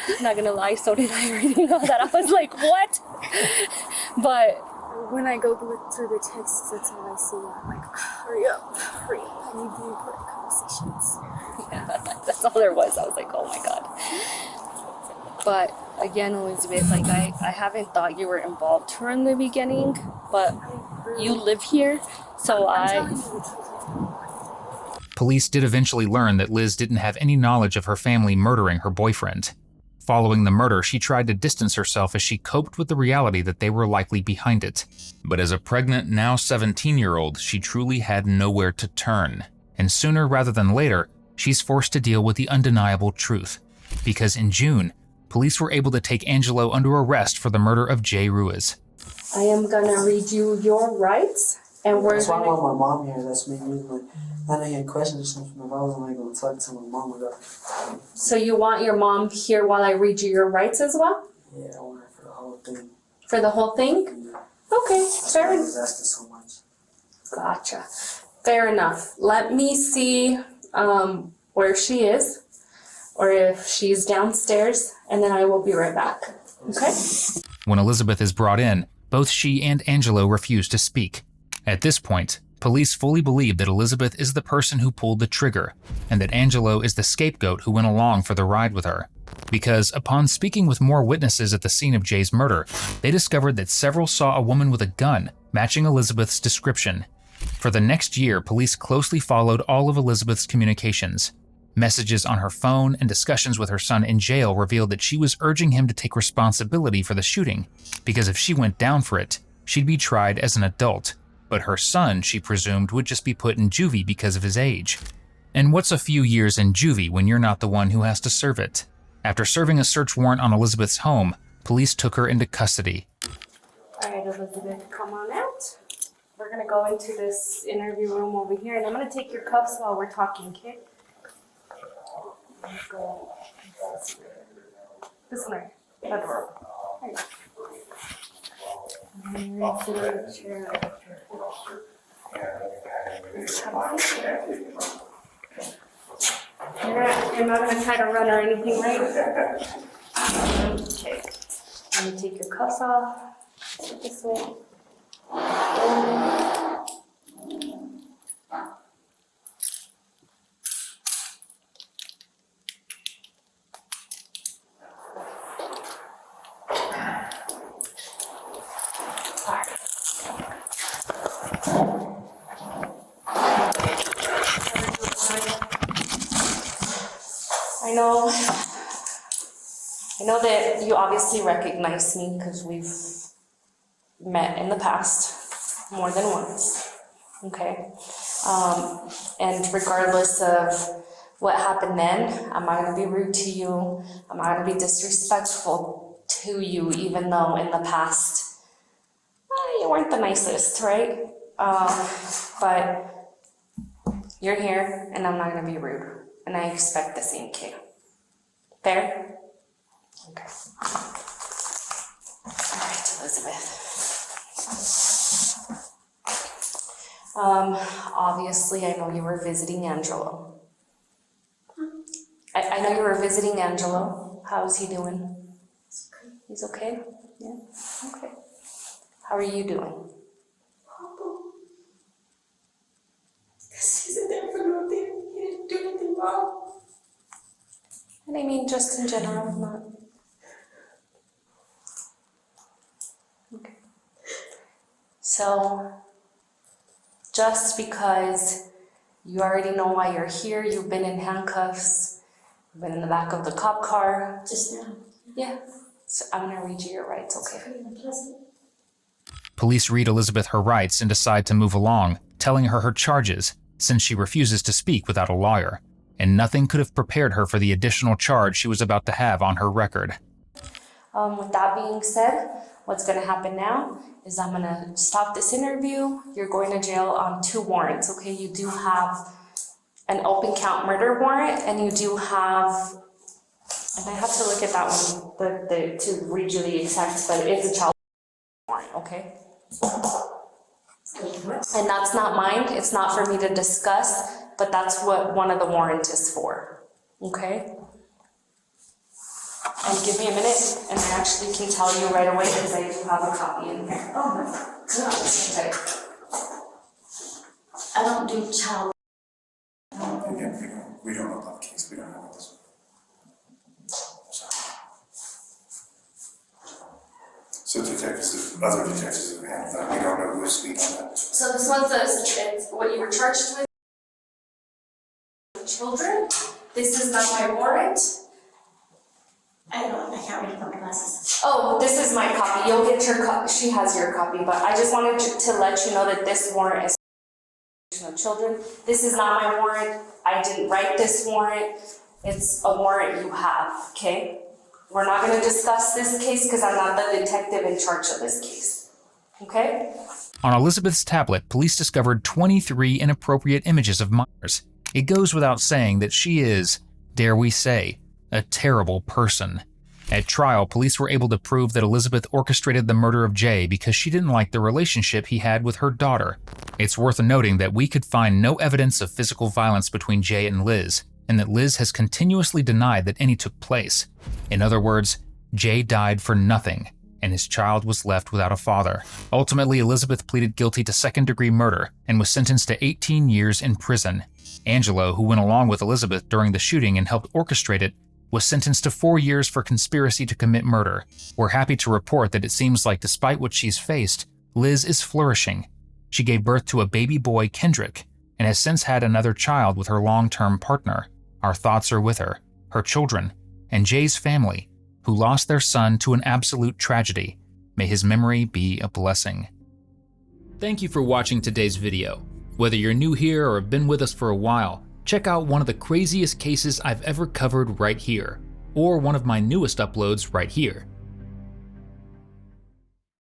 I'm not gonna lie, so did I reading all that. I was like, what? But... when I go look through the texts, that's all I see. I'm like, hurry up. I need the important conversations. Yeah, that's all there was. I was like, oh my God. But again, Elizabeth, like I haven't thought you were involved from the beginning, but you live here, so Police did eventually learn that Liz didn't have any knowledge of her family murdering her boyfriend. Following the murder, she tried to distance herself as she coped with the reality that they were likely behind it. But as a pregnant, now 17-year-old, she truly had nowhere to turn. And sooner rather than later, she's forced to deal with the undeniable truth. Because in June, police were able to take Angelo under arrest for the murder of Jay Ruiz. I am gonna read you your rights, and we're That's why I want my mom here. That's me. Like, I know you had questions or something. If I was only going to talk to my mom about it. So you want your mom here while I read you your rights as well? Yeah, I want her for the whole thing. For the whole thing? Yeah. Okay, fair I enough. was asking so much. Gotcha. Fair enough. Let me see where she is, or if she's downstairs, and then I will be right back. Okay? When Elizabeth is brought in, both she and Angelo refuse to speak. At this point, police fully believe that Elizabeth is the person who pulled the trigger, and that Angelo is the scapegoat who went along for the ride with her. Because upon speaking with more witnesses at the scene of Jay's murder, they discovered that several saw a woman with a gun, matching Elizabeth's description. For the next year, police closely followed all of Elizabeth's communications. Messages on her phone and discussions with her son in jail revealed that she was urging him to take responsibility for the shooting, because if she went down for it, she'd be tried as an adult. But her son, she presumed, would just be put in juvie because of his age. And what's a few years in juvie when you're not the one who has to serve it? After serving a search warrant on Elizabeth's home, police took her into custody. All right, Elizabeth, come on out. We're gonna go into this interview room over here, and I'm gonna take your cuffs while we're talking, okay? Go. This one right here. That door. There you go. And you're gonna sit in the chair. You're not gonna try to run or anything, right? Okay. Let me take your cuffs off. Sit this way. I know that you obviously recognize me because we've met in the past more than once, okay? And regardless of what happened then, I'm not gonna be rude to you. I'm not gonna be disrespectful to you, even though in the past, you weren't the nicest, right? But you're here and I'm not gonna be rude. And I expect the same kid. Fair? Okay. All right, Elizabeth. Obviously, I know you were visiting Angelo. I know you were visiting Angelo. How's he doing? He's okay? Yeah? Okay. How are you doing? He's in there for nothing. He didn't do anything wrong. I I mean, just in general, not. Okay. So, just because you already know why you're here, you've been in handcuffs, you've been in the back of the cop car. Just now. Yeah. So I'm gonna read you your rights, okay? Police read Elizabeth her rights and decide to move along, telling her charges, since she refuses to speak without a lawyer, and nothing could have prepared her for the additional charge she was about to have on her record. With that being said, what's gonna happen now is I'm gonna stop this interview. You're going to jail on 2 warrants, okay? You do have an open count murder warrant, and you do have, and I have to look at that one to read you the exact, but it's a child warrant, okay? And that's not mine, it's not for me to discuss, but that's what one of the warrants is for, okay? And give me a minute, and I actually can tell you right away because I do have a copy in here. Oh my God. Okay. I don't do child. Again, we don't know about the case, we don't know what this. So detectives, other detectives have handled that, we don't know who's speaking on that. So this one's it's what you were charged with. Children. This is not my warrant. I can't read from my glasses. Oh, this is my copy. You'll get your copy. She has your copy, but I just wanted to let you know that this warrant is of children. This is not my warrant. I didn't write this warrant. It's a warrant you have, okay? We're not going to discuss this case because I'm not the detective in charge of this case, okay? On Elizabeth's tablet, police discovered 23 inappropriate images of minors. It goes without saying that she is, dare we say, a terrible person. At trial, police were able to prove that Elizabeth orchestrated the murder of Jay because she didn't like the relationship he had with her daughter. It's worth noting that we could find no evidence of physical violence between Jay and Liz, and that Liz has continuously denied that any took place. In other words, Jay died for nothing, and his child was left without a father. Ultimately, Elizabeth pleaded guilty to second-degree murder and was sentenced to 18 years in prison. Angelo, who went along with Elizabeth during the shooting and helped orchestrate it, was sentenced to 4 years for conspiracy to commit murder. We're happy to report that it seems like despite what she's faced, Liz is flourishing. She gave birth to a baby boy, Kendrick, and has since had another child with her long-term partner. Our thoughts are with her, her children, and Jay's family, who lost their son to an absolute tragedy. May his memory be a blessing. Thank you for watching today's video. Whether you're new here or have been with us for a while, check out one of the craziest cases I've ever covered right here, or one of my newest uploads right here.